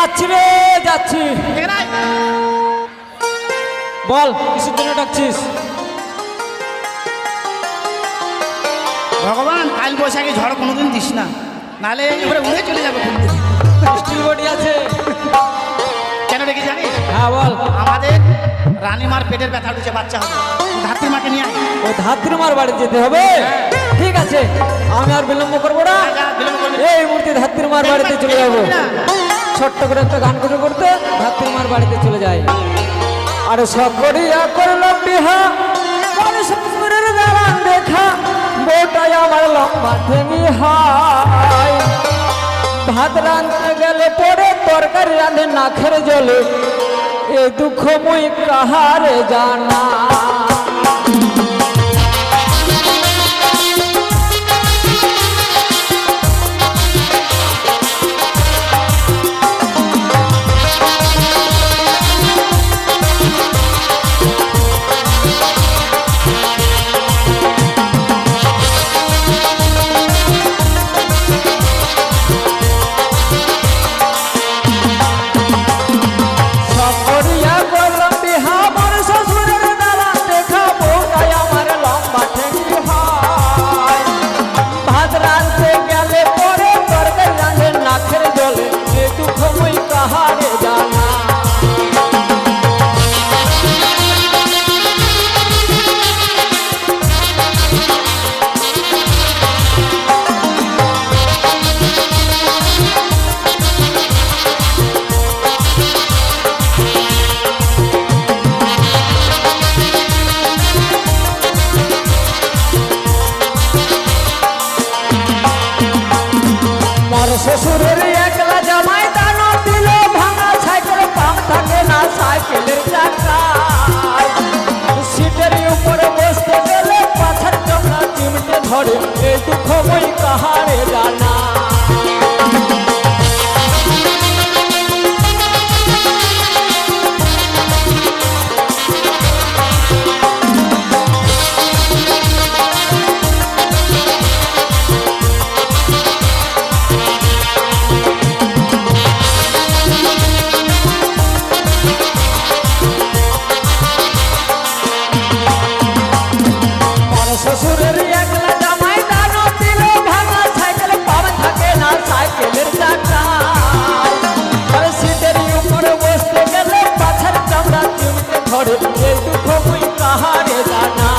যাচ্ছি রে যাচ্ছি। বল কিসের জন্য ডাকছিস? ভগবান কাল বৈশাখী ঝড় কোনোদিন দিস না, নাহলে এবারে উড়ে চলে যাবে। স্টিল বডি আছে। কেন ডেকে জানিস? হ্যাঁ বল। আমাদের রানীমার পেটের ব্যথা উঠেছে, বাচ্চা হবে, ধাত্রী মাকে নিয়ে আয়। ও ধাত্রীমার বাড়ি যেতে হবে? ঠিক আছে, আমি আর বিলম্ব করবো না, এই মুহূর্তে ধাত্রীমার বাড়িতে চলে যাবো। ছোট্ট করে একটা গান করে করতে ধাত্রীমার বাড়িতে চলে যাই। আর সকরিয়া করলাম বিহা, শ্বশুরের দালান দেখা, বউটাই আমার লম্বা ঠেঙি হাই। ভাত রাঁধতে গেলে পরে তরকারি রাঁধে না খেয়ে জলে, এ দুঃখ মুই কাহারে জানা। শ্বশুরের একলা জামাই দান দিল, ভাঙা সাইকেল পাম্প থাকে না সাইকেলের চাকায়। সিটের উপরে বসতে গেলে পাছার চামড়া চিমটে ধরে, এই দুঃখ মই কাহারে জানা। শ্বশুরের একলা জামাই দান দিল, ভাঙা সাইকেল পাম্প থাকে না সাইকেলের চাকায়। সিটের উপরে বসতে গেলে পাছার চামড়া চিমটে ধরে, এই দুঃখ মই কাহারে জানা।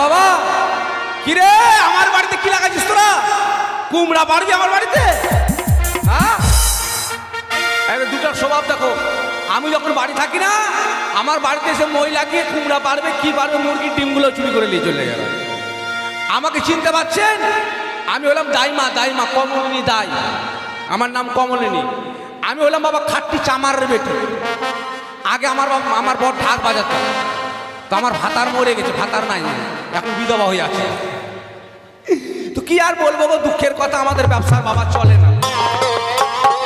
বাবা কিরে আমার বাড়িতে কি লাগাইছিস তোরা? কুমড়া পারবি আমার বাড়িতে? হ্যাঁ, দুটার স্বভাব দেখো। আমি যখন বাড়ি থাকি না, আমার বাড়িতে এসে মই লাগিয়ে কুমড়া পারবে কি পারবে, মুরগির ডিমগুলো চুরি করে নিয়ে চলে গেল। আমাকে চিনতে পারছেন? আমি হলাম দাইমা, দাইমা কমলিনী দাই, আমার নাম কমলিনী। আমি হলাম বাবা খাট্টি চামারের বেটি। আগে আমার বর ঢাক বাজাতো, তো আমার ভাতার মরে গেছে, ভাতার নাই, এখন বিধবা হয়ে আছে। তো কি আর বলবো গো, দুঃখের কথা, আমাদের ব্যবসার বাবা চলে না।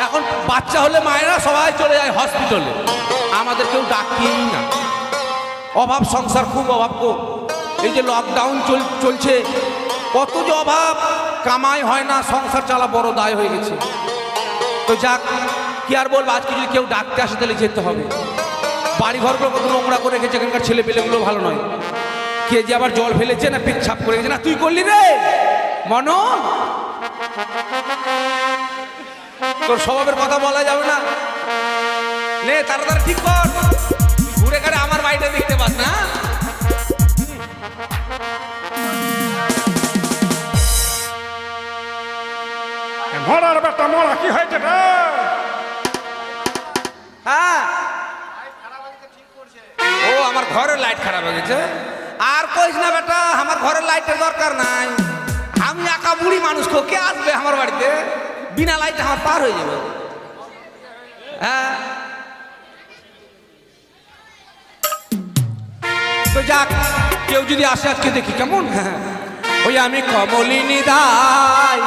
এখন বাচ্চা হলে মায়েরা সবাই চলে যায় হসপিটালে, আমাদের কেউ ডাকেই না। অভাব সংসার, খুব অভাব গো। এই যে লকডাউন চলছে, কত যে অভাব, কামাই হয় না, সংসার চালা বড় দায় হয়ে গেছে। তো যাক, কি আর বলবো, আজকে যদি কেউ ডাকতে আসে তাহলে যেতে হবে। বাড়ি ঘরগুলো কত নোংরা করে রেখেছে, এখানকার ছেলে পেলেগুলো ভালো নয়। কে যে আবার জল ফেলেছে না পেচ্ছাপ করে গেছে, না তুই করলি রে মন, তোর স্বভাবের কথা বলা যাবে না। নে তাড়াতাড়ি ঠিক কর, ঘুরে ঘুরে আমার বাড়িটা দেখতে পাস না। মরার বেটা মরা, কি হয়েছে রে? হ্যাঁ, ও আমার ঘরের লাইট খারাপ হয়ে গেছে। আর কইস না বেটা, আমার ঘরের লাইটের দরকার নাই। আমি একা বুড়ি মানুষ, কে আসবে আমার বাড়িতে? বিনা লাইটে আমার পার হয়ে যাবে। হ্যাঁ, যাক, কেউ যদি আসে আজকে দেখি কেমন। ওই আমি কমলিনী দাই,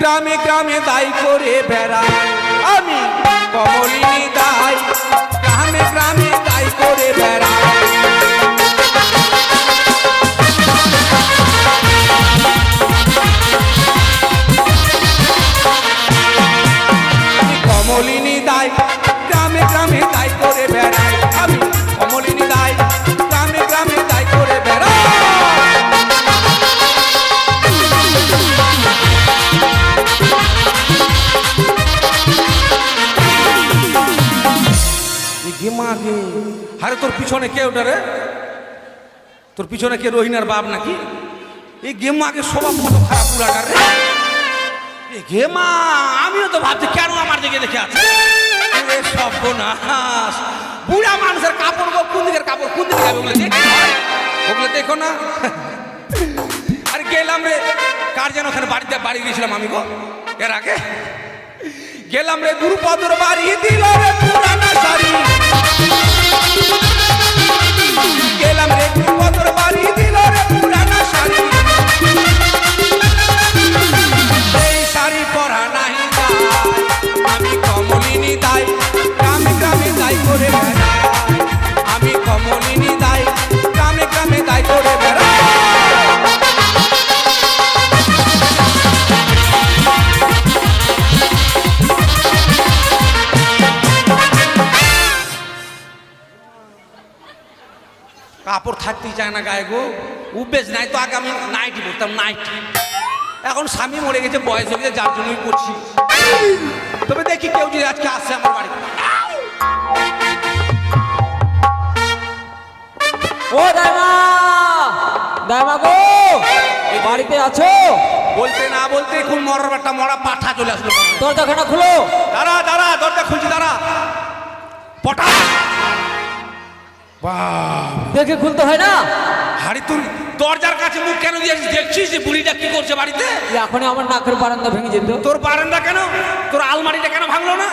গ্রামে গ্রামে দাই করে বেড়াই। আমি কমলিনী দাই, গ্রামে গ্রামে দাই করে বেড়াই। আমি কমলিনী দাই, গ্রামে গ্রামে দাই করে বেড়াই। আমি কমলিনী দাই, গ্রামে গ্রামে দাই করে বেড়াই। আরে তোর পিছনে কে ওটা রে? তোর পিছনে কে রহিনার বাপ নাকি? এই গেমাকে স্বভাব কত খারাপ পুরাটার রে। এই গেমা আমিও তো ভাবছি কেন আমার দিকে দেখে আছে। সর্বনাশ, বুড়া মানুষের কাপড় গো, কোন দিকের কাপড় কোন দিকে যাবে ওগুলো দেখো, ওগুলো দেখো না। আরে গেলাম রে, কার যেন ওখানে বাড়িতে বাড়ি গিয়েছিলাম আমি গো এর আগে। গেলাম রে গুরুপদর বাড়ি, দিল রে পুরানা শাড়ি। গেলাম রে গুরুপদর বাড়ি, দিল রে পুরানা শাড়ি। এই শাড়ি পরা নাহি যায়, আমি কমলিনী দাই, গ্রামে গ্রামে দাই করে বেড়াই। আমি কমলিনী দাই, গ্রামে গ্রামে দাই করে বেড়াই। কাপড় থাকতেই চায় না গায়ে গো, উবেশ নাই তো। আগে আমি নাইটি পরতাম, নাইটি। এখন স্বামী মরে গেছে, বয়স হয়ে গেছে, যার জন্যই পড়ছি। তবে দেখি কেউ যদি আজকে আসছে আমার বাড়ি। ও দাইমা, দাইমা গো, এই বাড়িতে আছো? বলতে না বলতে খুব মরার একটা মরা পাঠা চলে আসলো। দরজাখানা খুলো। দাঁড়া দাঁড়া, দরজা খুলছি, দাঁড়া। পটা দেখে খুলতে হয় না? হাড়ি তুই দরজার কাছে মুখ কেন দিয়েছিস? দেখছিস যে বুড়িটা কি করছে বাড়িতে? এখনই আমার নাকের বারান্দা ভেঙে যেত। তোর বারান্দা কেন, তোর আলমারিটা কেন ভাঙলো না?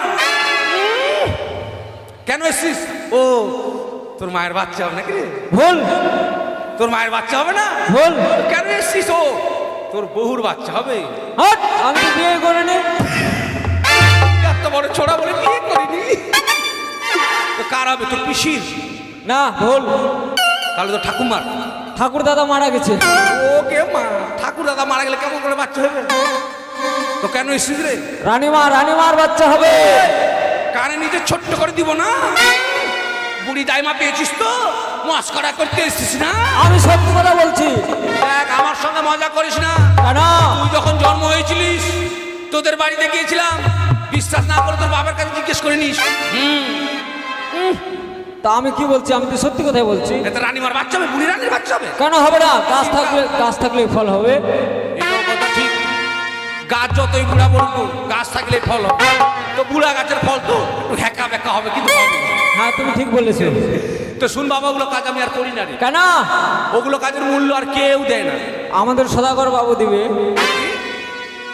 কেন এসছিস? ও তোর মায়ের বাচ্চা হবে নাকি রে? ভুল। তোর মায়ের বাচ্চা হবে না? ভুল। কেন এসছিস? ও তোর বহুর বাচ্চা হবে। হট, আমি তো বিয়ে করিনি। এত বড় ছোড়া বলে বিয়ে করিনি। তো কার হবে? তোর পিসির? না, ভুল। তাহলে তো ঠাকুমার। ঠাকুর দাদা মারা গেছে। ওকে মা, ঠাকুর দাদা মারা গেলে কেমন করে বাচ্চা হবে? তো কেন এসছিস রে? রানীমা, রানীমার বাচ্চা হবে। কানে নিজে ছোট্ট করে দিব না? বুড়ি দাইমা পেয়েছিস তো, মস্করা করতে এসছিস না? আমি সত্যি কথা বলছি। দেখ, আমার সঙ্গে মজা করিস না। কেন? তুই যখন জন্ম হয়েছিলিস তোদের বাড়িতে গিয়েছিলাম, বিশ্বাস না করে তোর বাবার কাছে জিজ্ঞেস করে নিস। তা আমি কি বলছি? আমি তো সত্যি কথাই বলছি। এতে রানীমার বাচ্চা হবে? বুড়ি রানীর বাচ্চা হবে? কেন হবে না? গাছ থাকলে ফল হবে। এটাও কথা ঠিক। গাছ যতই বুড়া বলবো, গাছ থাকলে ফল হবে। তো বুড়া গাছের ফল তো একটু হ্যাঁকা ব্যাকা হবে, কিন্তু হবে। হ্যাঁ, তুমি ঠিক বলেছো। তো শুন বাবা, ওগুলো কাজ আমি আর করি না রে। কেন? ওগুলো কাজের মূল্য আর কেউ দেয় না। আমাদের সদাগর বাবু দিবে।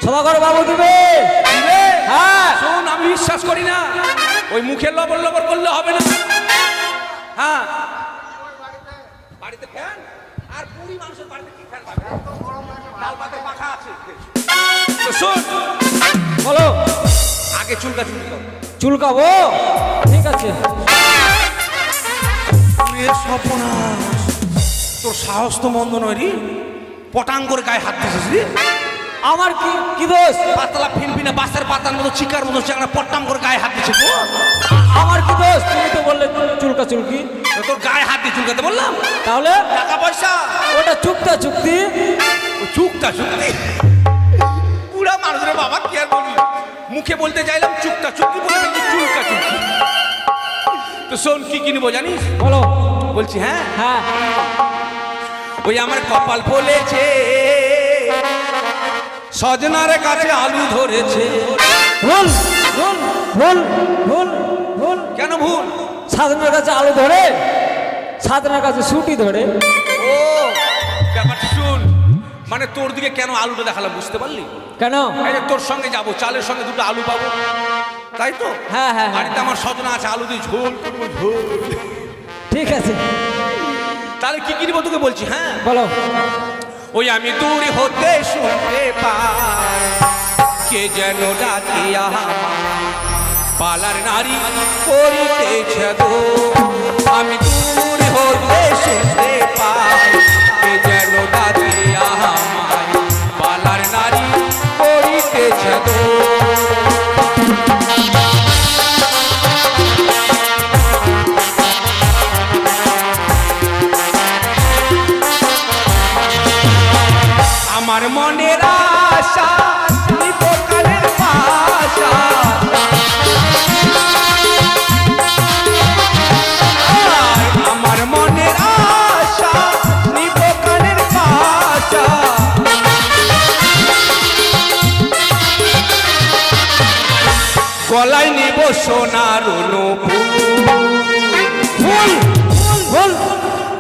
সদাগর বাবু দিবে। দিবে? হ্যাঁ। শোন, আমি বিশ্বাস করি না। ওই মুখে লবর লবর করলে হবে না। হ্যাঁ, বাড়িতে ফ্যান আর বুড়ি মানুষের বাড়িতে কি ফ্যান পাবে? ডাল পাতে পাখা আছে। তো শোন, বলো। আগে চুলকা চুলকি কর। চুলকাবো? ঠিক আছে। তোর সাহস তো মন্দ নয় রে, পটাং করে গায়ে হাত দিয়েছিস রে। আমার কি দোষ? পাতলা ফিনফিনে বাসের পাতার মতো, চিকার মতো চাংড়া পটাং করে গায়ে হাত দিয়েছে। আমার কি দোষ? তুমি তো বললে চুলকা চুলকি। তোর গায়ে হাত দিয়ে চুলকাতে বললাম? তাহলে টাকা পয়সা ওটা চুক্তা চুক্তি। চুক্তা চুক্তি? বুড়া মানুষের বাবা, কি আর বলি, মুখে বলতে চাইলাম চুক্তা চুক্তি, বলে চুলকা চুক্তি। তো শোন, কি কিনবো জানিস? বলো। বলছি হ্যাঁ। হ্যাঁ। ওই আমার কপাল বলেছে, সজনার কাছে আলু ধরেছে। ভুল ভুল ভুল ভুল ভুল। কেন ভুল? সাধনার কাছে আলু ধরে, সাধনার কাছে ছুটি ধরে। ও ব্যাপারটা শুন, মানে তোর দিকে কেন আলুটা দেখালাম বুঝতে পারলি? কেন? এই যে তোর সঙ্গে যাবো, চালের সঙ্গে দুটো আলু পাবো, তাই তো? হ্যাঁ হ্যাঁ। বাড়িতে আমার সজনা আছে, আলু দিয়ে ঝোল করবো, ঝোল। ঠিক আছে। তাহলে কি কিনবো তোকে বলছি, হ্যাঁ বলো। ওই আমি দূর হতে শুনতে পাই কে যেন ডাকিয়া পালার নারী করিতেছে গো। আমি দূর হতে শুনতে পাই কে যেন ডাকিয়া পালার নারী করিতেছে গো। আমার মনের আশা নিপকালের পাশা আমার মনের আশা নিপকালের পাশা গলায় নিব সোনার ফুল। বল।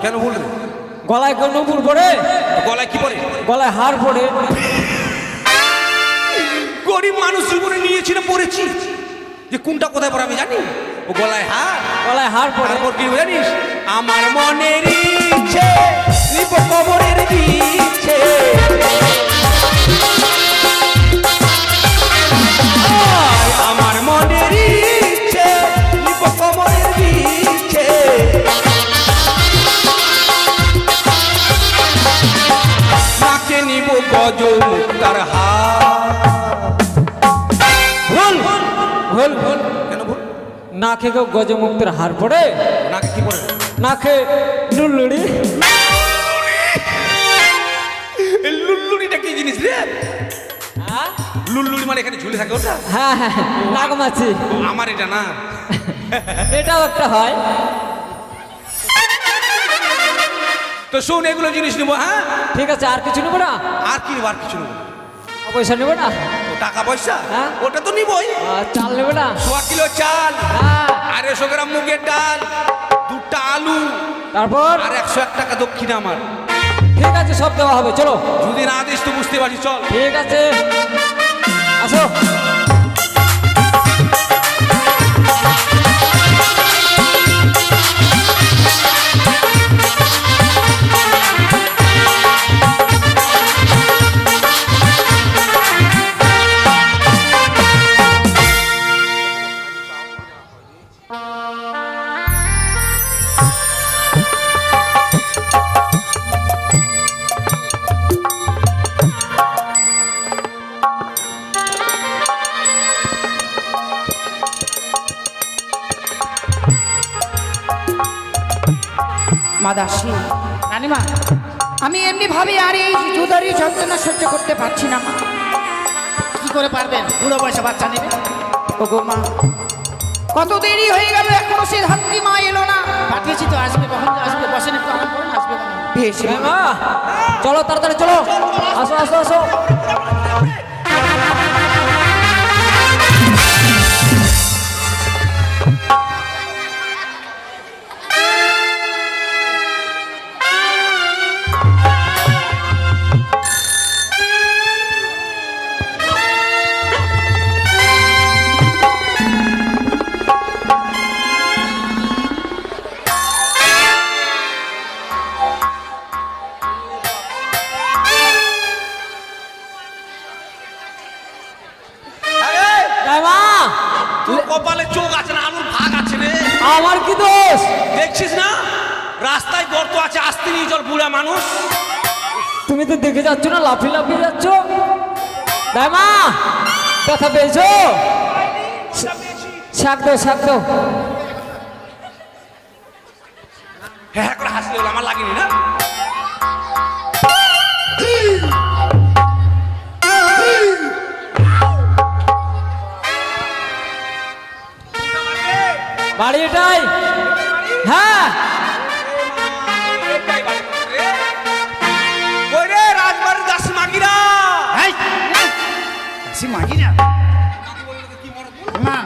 কেন ভুল রে? গলায় কোন নূপুর পড়ে? গলায় কি পরে? গলায় হার পড়ে। গরিব মানুষ জীবনে নিয়েছি না পড়েছি, যে কোনটা কোথায় পড়ে আমি জানি। ও গলায় হার, গলায় হার পড়ে। তারপর কি জানিস? আমার মনের ইচ্ছে নিব কবরের ইচ্ছে। আমার মনের ইচ্ছে নিব কবরের ইচ্ছে। নাকে নিব গজ মুক্তার হার। ভুল ভুল ভুল। কেন ভুল? নাকে কেউ গজমুক্তের হার পড়ে? নাকে কি পড়ে? নাকে লুল্লুড়ি। লুল্লুড়িটা কি জিনিস রে? হ্যাঁ লুল্লুড়ি মানে এখানে ঝুলে থাকে ওটা? হ্যাঁ হ্যাঁ, নাগমাছি। আমার এটা না। এটাও একটা হয়। তো শোন, এগুলো জিনিস নেবো, হ্যাঁ ঠিক আছে, আর কিছু নেবো না? আর কি নেবো? আর কিছু নেবো? পয়সা নেবো না? ও টাকা পয়সা, হ্যাঁ। ওটা তো নিবই। চাল নেবো না? 100 কিলো চাল, হ্যাঁ। 250 গ্রাম মুগের ডাল, 2টা আলু, তারপর? আর 101 টাকা দক্ষিণা আমার। ঠিক আছে, সব দেওয়া হবে, চলো। যদি না দিস তো বুঝতে পারছি, চল। ঠিক আছে, আসো। মা দাসী, রানীমা, আমি এমনি ভাবে আর এই জুদারি যন্ত্রণা সহ্য করতে পারছি না মা। কি করে পারবেন? বুড়ো বয়সে বাচ্চা নেবে। ওগো মা, কত দেরি হয়ে গেল, এখনো সে ধাত্রী মা এলো না। পাঠিয়েছি তো, আসবে কখন যে আসবে? বসেন একটু আরাম করুন, আসবে কখন? বেশ মা। মা, চলো তাড়াতাড়ি চলো, আসো আসো আসো। তোর কপালে চোখ আছে না, আলুর ভাগ আছে রে। আমার কি দোষ? দেখছিস না রাস্তায় গর্ত আছে, আসতে নিয়ে চল, বুড়া মানুষ। তুমি তো দেখে যাচ্ছ না, লাফিয়ে লাফিয়ে যাচ্ছ। মা, ব্যথা পেয়েছো? শাক দাও, শাক দাও। হ্যাঁ হ্যাঁ করে হাসলে হলো, আমার লাগেনি না। বাড়ি এটাই? হ্যাঁ। ওই রে রাজবাড়ির দাসী মাগিরা। এই, দাসী মাগি না মা।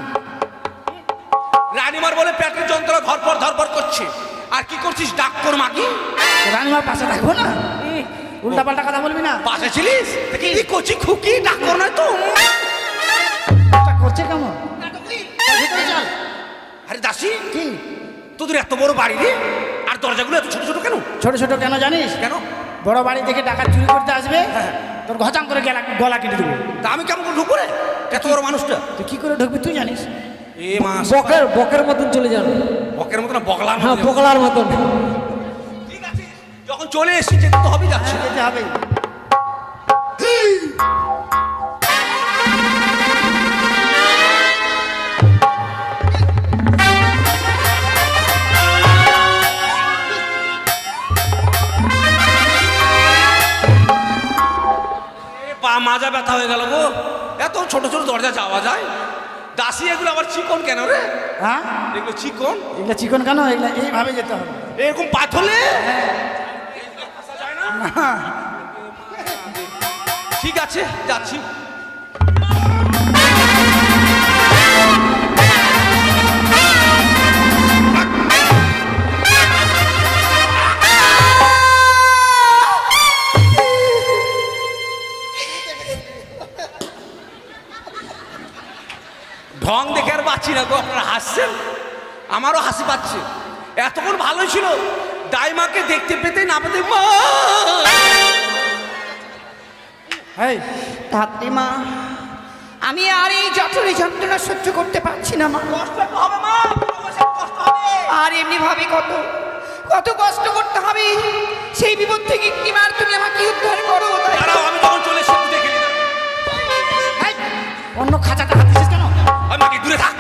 রানীমার বলে পেটের যন্ত্রণা ধরপর ধরপর করছে, আর কি করছিস? ডাক কর মাগি। রানীমার পাশে থাকবো না, উল্টা পাল্টা কথা বলবি না। পাশে ছিলিস কি করছি? খুকি ডাক কর না তো। এটা করছে কেমন? ভিতরে চল। আরে দাসী, কি তোদের এত বড় বাড়ি রে, আর আর দরজাগুলো এত ছোট ছোট কেন? ছোট ছোট কেন জানিস? কেন? বড় বাড়ি থেকে টাকা চুরি করতে আসবে, তোর ঘচাং করে গলা কেটে দেবো। তা আমি কেমন করে ঢুকবো রে? এত বড় মানুষটা। তুই কি করে ঢুকবি তুই জানিস? এ মাস বকের মতন চলে যান। বকের মতো না, বগলার হ্যাঁ, মতো। বকলার মতন। ঠিক আছে, যখন চলে এসেছি যেতে তো হবেই, যাচ্ছে। যেতে হবে। পা মাজা ব্যথা হয়ে গেল গো, এত ছোট ছোট দরজা যাওয়া যায়? দাসি এগুলো আবার চিকন কেন রে? হ্যাঁ, এগুলো চিকন, এগুলো চিকন কেন? এগুলো এইভাবে যেতে হবে। এরকম পাথলে? ঠিক আছে, যাচ্ছি। ঢং দেখে আর পাচ্ছি না গো, আপনারা হাসছেন, আমারও হাসি পাচ্ছে। এতক্ষণ ভালোই ছিল, দাইমাকে দেখতে পেতে না পেতে মা। এই ধাত্রীমা, আমি আর এই জঠরে যন্ত্রণা সহ্য করতে পারছি না মা। কষ্ট একটু হবে মা, কষ্ট হবে। আর এমনি ভাবে কত কত কষ্ট করতে হবে, সেই বিপদ থেকে একটিবার তুমি আমাকে উদ্ধার করো। দাঁড়াও, আমি তখন চলে এসে একটু দেখে নিলাম। এই, অন্য খাঁচাটা হাত দিছিস কেন? আমি মাকে দূরে থাক।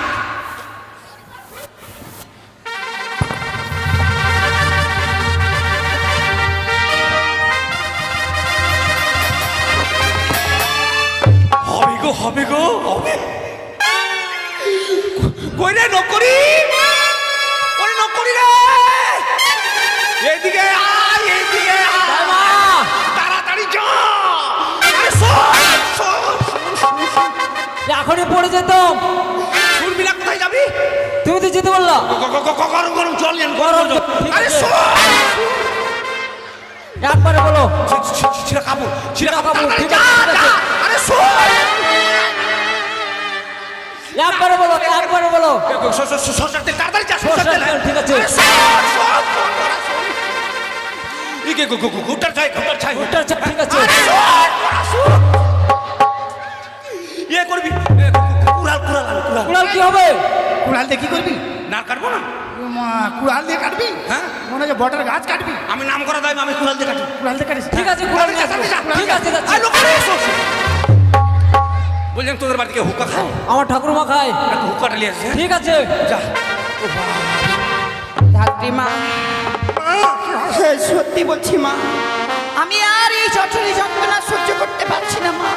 হবে গো, হবে গো, হবে। কই রে নকরি, ওরে নকরি রে, এইদিকে আয়, এইদিকে আয়। মা, তাড়াতাড়ি যা। আরে শোন, শোন, শোন। এখনই পড়ে যেতাম। শুনবি না, কোথায় যাবি? তুমি তো যেতে বললা। গরম গরম জল নেন, গরম গরম জল। জল, ঠিক আরে আছে। শোন। একবারে বলো। ছিড়া কাপড়, ছিড়া কাপড়, কাপড়, ঠিক যা, আছে, ঠিক যা। আছে। আরে শোন। একবারে বলো, একবারে বলো। সরষের তেল, তাড়াতাড়ি যা, সরষের সরষের তেল। তেল, ঠিক আছে। আরে শোন, শোন, শোন, শোন। ইকে গুটার চাই, গুটার চাই। ওটা আচ্ছা, ঠিক আছে। আরে শোন, শোন। ইয়ে করবি, কুড়াল, কুড়াল, কুড়াল। কুড়াল কি হবে? কুড়াল দিয়ে কি করবি? না কাটবো না, কুড়াল দিয়ে কাটবি? হ্যাঁ। মনে হয় বটের গাছ কাটবি। আমি নাম করা দায়, আমি কুড়াল দিয়ে কাটি। কুড়াল দিয়ে কাটিস? ঠিক আছে, কুড়াল নিয়ে আসবো। ঠিক আছে, যাচ্ছি। আরে লোক, আরে এসো, এসো। বললাম তোদের বাড়িতে হুক্কা খায়, আমার ঠাকুরমা খায়। একটু হুক্কাটা নিয়ে আসছে। ঠিক আছে। যা। ধাত্রীমা, সত্যি বলছি মা, আমি আর এই জঠরে যন্ত্রণা সহ্য করতে পারছি না মা।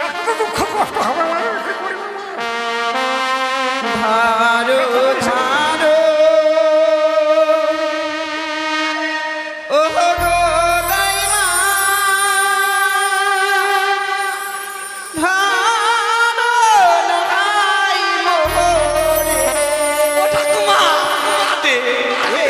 এত দুঃখ কষ্ট হবে না, কি করিব না? ধারো ধারো ও গো দাইমা, ধারো নাই মোরে। ও ঠাকুমা, দে, দে।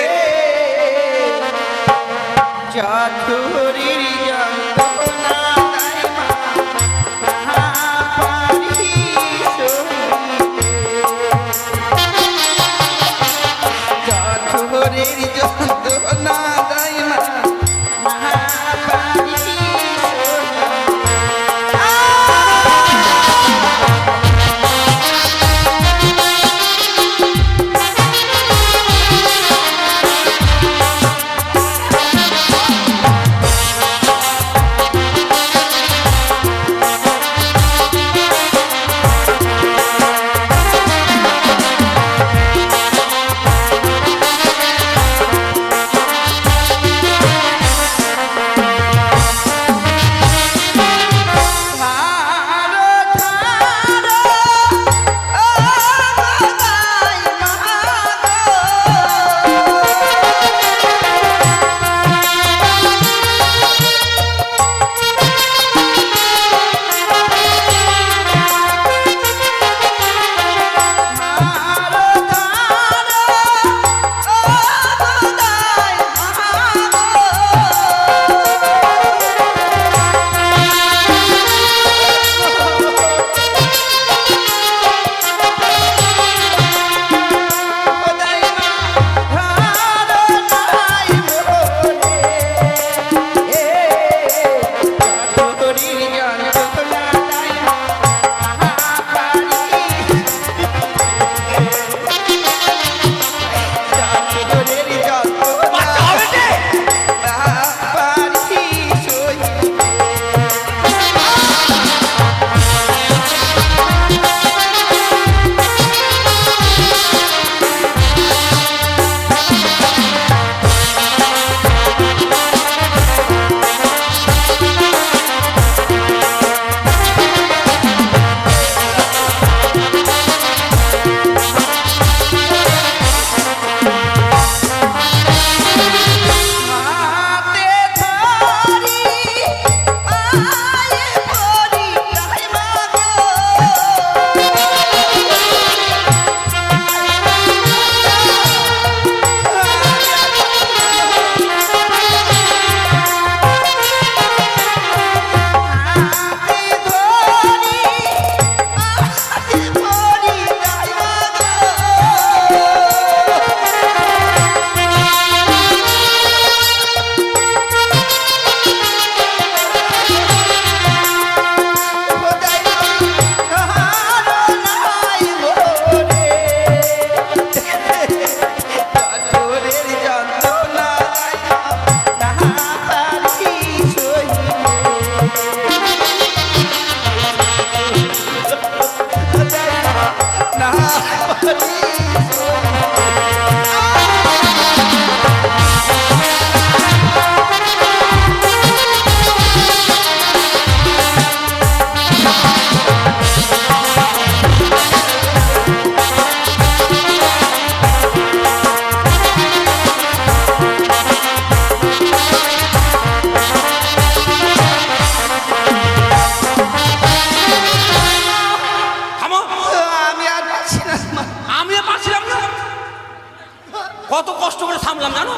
কত কষ্ট করে সামলাম জানো,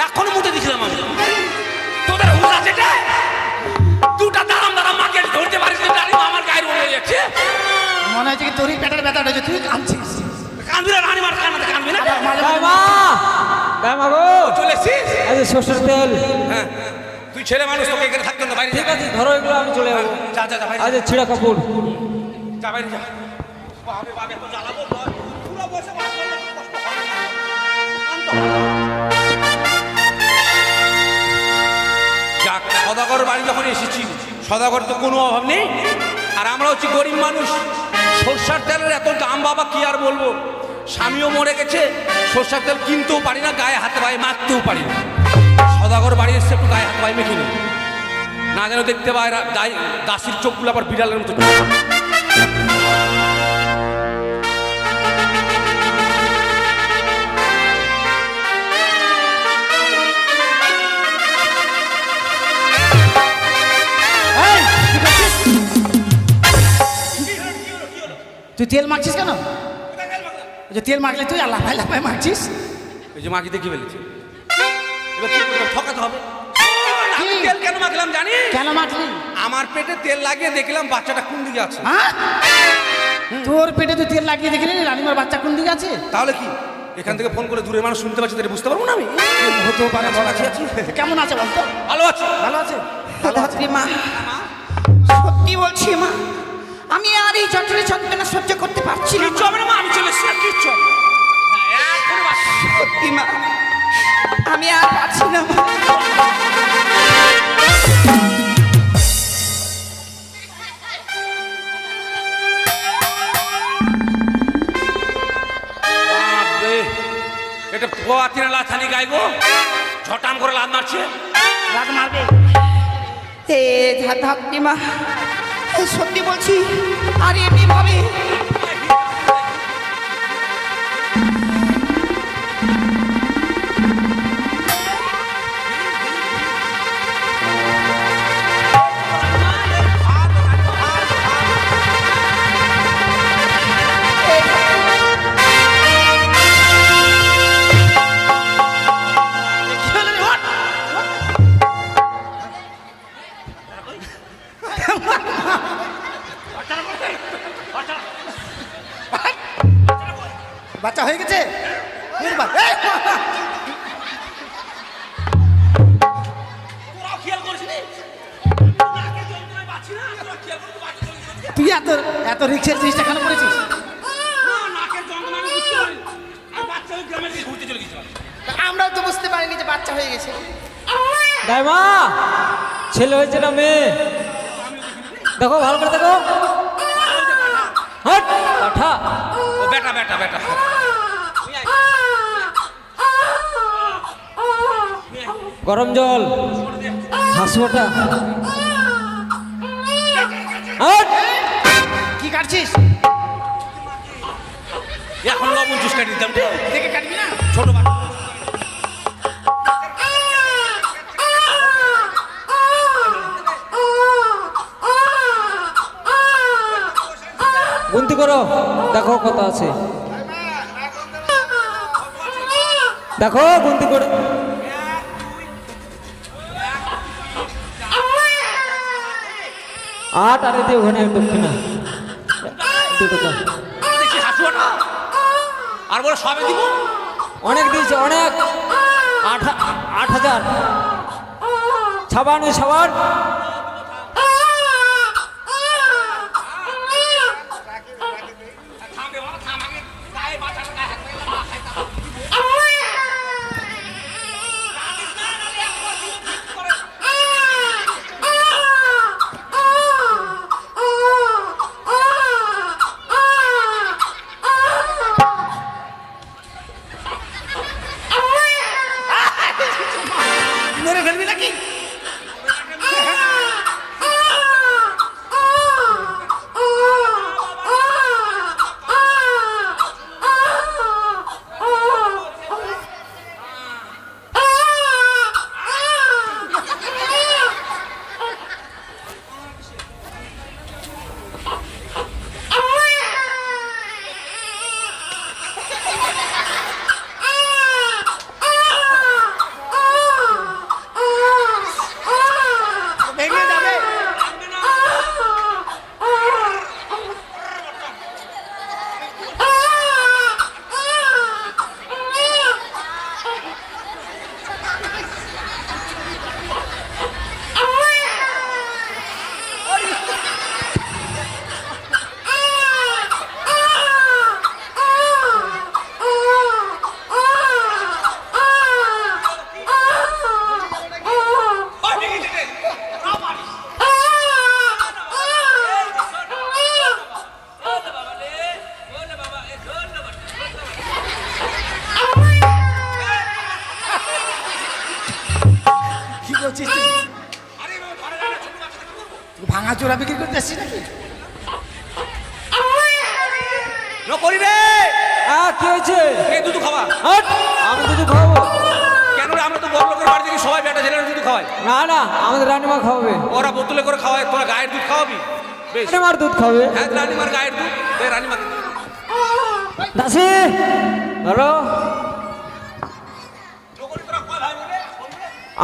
এখনো মুতে দিছিলাম আমি। তোদের হুঁশ আছে রে? দুটা দাঁড়াম মাকে ধরতে পারিস না, রানীমা আমার গায়ের উপরে হয়ে যাচ্ছে। মনে হচ্ছে কি তোরই পেটের ব্যথা উঠেছে, তুই কাঁদছিস। কাঁদবি না, রানীমার কান্নাতে কাঁদবি না। দাইমা দাইমা গো, চলে এসছিস? এই যে সর্ষের তেল। হ্যাঁ, তুই ছেলে মানুষ, তোকে এখানে থাকতে না, বাইরে ঠিক যা। আছে, ধরো এগুলো, আমি চলে যাবো। যা যা যা বাইরে আজ ছিঁড়া কাপড়। যা, বাইরে যা। বাবা বাবা এত জ্বালাবো, পুরো বসে বাস করলে কষ্ট হবে না। শান্ত হ। যাক, সদাগর বাড়ি যখন এসেছি, সদাগর তো কোনো অভাব নেই। আর আমরা হচ্ছি গরিব মানুষ, সরষার তেলের এত দাম বাবা কি আর বলবো। স্বামীও মরে গেছে, সরষার তেল কিনতেও পারি না, গায়ে হাতে পায়ে মাখতেও পারি না। সদাগর বাড়ি এসে একটু গায়ে হাতে পায়ে মেখে নিই, না যেন দেখতে পায় দাসির চোখগুলো আবার বিড়ালের মতো। তুই তেল মাখছিস কেন? ওই যে তেল মাখলে তুই আল্লাহ ভাই লাফায় মাখছিস। এই যে মাখিতে কি বলেছে, এবার কি করবো? ঠকাতে হবে। আমি তেল কেন মাখলাম জানি? কেন মাখলি? আমার পেটে তেল লাগিয়ে দেখলাম বাচ্চাটা কোন দিকে আছে। হ্যাঁ, তোর পেটে তুই তেল লাগিয়ে দেখলি রানীমার বাচ্চা কোন দিকে আছে? তাহলে কি এখান থেকে ফোন করে দূরের মানুষ শুনতে পাচ্ছে, তাহলে বুঝতে পারবো না আমি? হতেও পারে। বড় আছি। কেমন আছে বলতো? ভালো আছে। ভালো আছে? ধাত্রী মা, সত্যি বলছি মা, আমি আর এই জটিল যন্ত্রণা সহ্য করতে পারছি না। কিচ্ছু হবে না মা, আমি চলে এসেছি, আর কিচ্ছু হবে না। হ্যাঁ, এখনই বাস। সত্যি মা, আমি আর পারছি না মা। বাপরে, এটা পোয়াতি না লাথানি গাইবো, ঝটাম করে লাদ মারছে। রাত মারবে। হে ধাত্রী মা, সত্যি বলছি, আর এমনি ভাবে বাচ্চা হয়ে গেছে? তোরাও খেয়াল করিস নি? নাকে যন্ত্রণায় বাঁচি না, তোরা খেয়াল করে তো বাচ্চা চলে গেছে। তুই এত রিক্সের জিনিসটা কেন করেছিস? না, নাকের যন্ত্রণা আমি বুঝতে পারিনি। আর বাচ্চা ওই গ্রামের দিকে ঘুরতে চলে গেছিল। আমরাও তো বুঝতে পারিনি যে বাচ্চা হয়ে গেছে। দাইমা, ছেলে হয়েছে না মেয়ে? দেখো ভালো করে দেখো। হট পাঠা। ও বেটা বেটা বেটা। গরম জল, হাসুয়াটা। হট। কি কাটছিস? এখন লবণ জুস কাটি দিতাম তো। দেখে কাটবি না? ছোট বাচ্চা। গুনতি করো, দেখো কত আছে। দেখো গুনতি করে। আট আর দিয়ে ওখানে দক্ষিণা দুটো। দেখছি হাসুয়াটা। আর বলে সবে দিব। অনেক দিয়েছে, অনেক। 8,000। ছাবান, ওই ছাবান। মেরে ফেলবি নাকি? ভাঙা চোরা বিক্রি করতে আসছি নাকি? করি রে কি হয়েছে? এই দুধ খাওয়া। হাট! আমি দুধ খাওয়াবো? কেন রে? আমরা তো বড় লোকের বাড়ি থেকে সবাই বেটা ছেলেরা দুধ খাওয়াই। না না, আমাদের রানীমা খাওয়াবে। ওরা বোতলে করে খাওয়ায়, তোরা গায়ের দুধ খাওয়াবি? বেশ, রানীমার দুধ খাবে। হ্যাঁ রানীমার গায়ের দুধ দে, রানীমা। দাসি ধরো।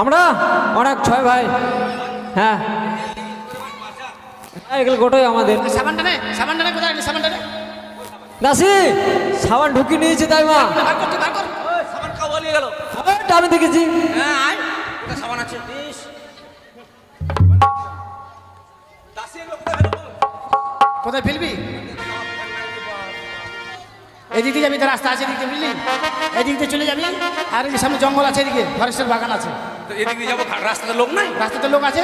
আমরা অনেক 6 ভাই। হ্যাঁ এগুলো গোটাই আমাদের। সাবানটা নে, সাবানটা নে, কোথায় সাবানটা নে? দাসি সাবান ঢুকি নিয়েছে তাই মা। বার কর, তুই বার কর। সাবান খাওয়া নিয়ে গেল। আমি দেখেছি। হ্যাঁ আয়, কোথায় সাবান আছে? ইস। দাসি এগুলো কোথায় ফেলবো? কোথায় ফেলবি? এদিক দিয়ে যাবি, তো রাস্তা আছে এদিক দিয়ে, বুঝলি? এদিক দিয়ে চলে যাবি, আর এই সামনে জঙ্গল আছে, এদিকে ফরেস্টের বাগান আছে। তো এদিকে যাবো, রাস্তাতে লোক নাই? রাস্তাতে লোক আছে,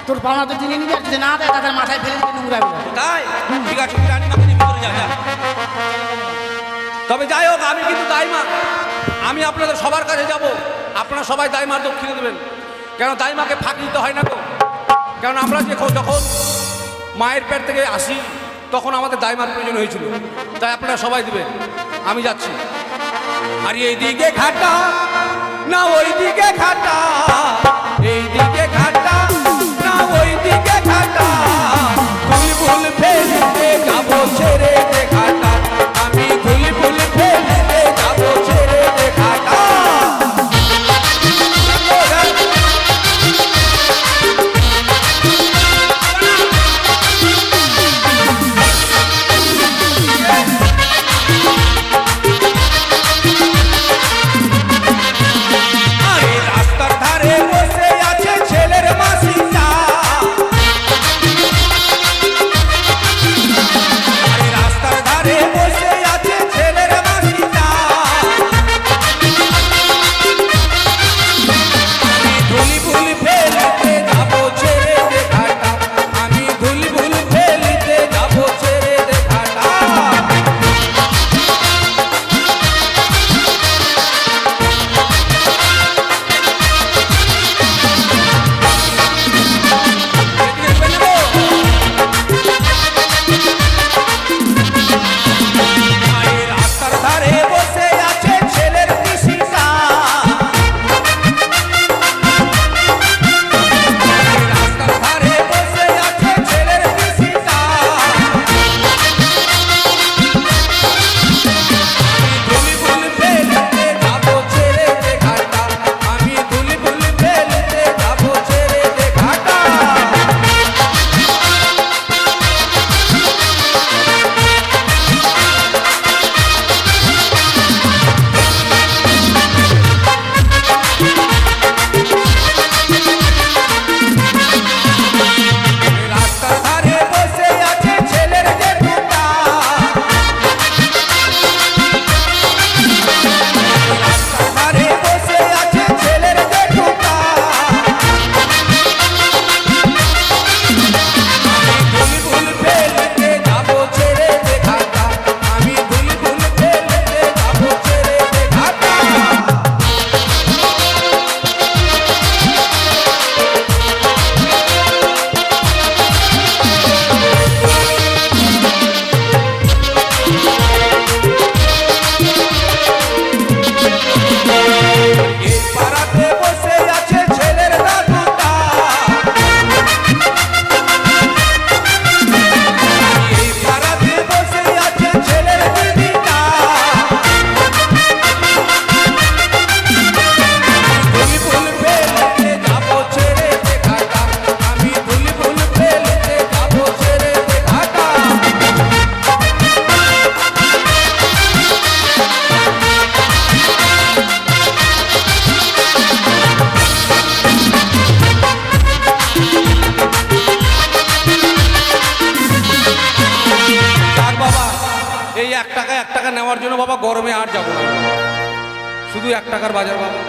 তোর পাওনা তো জিনিয়ে নিবি, আর যদি না দেয় তাদের মাথায় ফেলে দিবি নোংরা বেরোবে। তাই ঠিক আছে, রানীমাকে নিয়ে ভিতরে যা। তবে যাই হোক, আমি কিন্তু দাইমা, আমি আপনাদের সবার কাছে যাব। আপনারা সবাই দাইমার দক্ষিণে দেবেন, কেন দাইমাকে ফাঁকি দিতে হয় না তো। কারণ আমরা যখন মায়ের পেট থেকে আসি তখন আমাদের দাইমার প্রয়োজন হয়েছিল, তাই আপনারা সবাই দেবেন। আমি যাচ্ছি। আর এইদিকে ঘাটা না ওইদিকে ঘাটা, এইদিকে ঘাটা না ওইদিকে ঘাটা, বুলবুল ফেলতে যাবো ছেড়ে দে ঘাটা, আমি বুলবুল ফেলতে যাবো ছেড়ে দে ঘাটা। আরে রাস্তার ধারে বসে আছে ছেলের মাসিটা, আরে রাস্তার ধারে বসে আছে ছেলের মাসিটা, আমি ধুলি ফুল ফেলতে যাবো ছেড়ে দে ঘাটা, আমি ধুলি ফুল ফেলতে যাবো ছেড়ে দে ঘাটা। মায়ের রাস্তার ধারে বসে আছে ছেলের পিসিটা, রাস্তার ধারে বসে আছে ছেলের পিসিটা, আমি ধুলি ফুল ফেলতে যাবো ছেড়ে দে ঘাটা, আমি ধুলি ফুল ফেলতে যাবো ছেড়ে দে ঘাটা। রাস্তার ধারে বসে আছে ছেলের জেঠুটা, রাস্তার ধারে বসে আছে ছেলের জেঠুটা, আমি ধুলি ফুল ফেলতে যাবো ছেড়ে দে ঘাটা, আমি ধুলি ফুল ফেলতে যাবো ছেড়ে দে ঘাটা। এই পাড়াতে বসে আছে ছেলের দাদুটা, এই পাড়াতে বসে আছে ছেলের দিদিটা, ধুলি ফুল ফেলতে যাবো ছেড়ে দে ঘাটা, আমি ধুলি ফুল ফেলতে যাবো ছেড়ে দে ঘাটা। যাক বাবা, এই 1 টাকা 1 টাকা নেওয়ার জন্য বাবা গরমে আর যাবো না, শুধু 1 টাকার বাজার বাবা।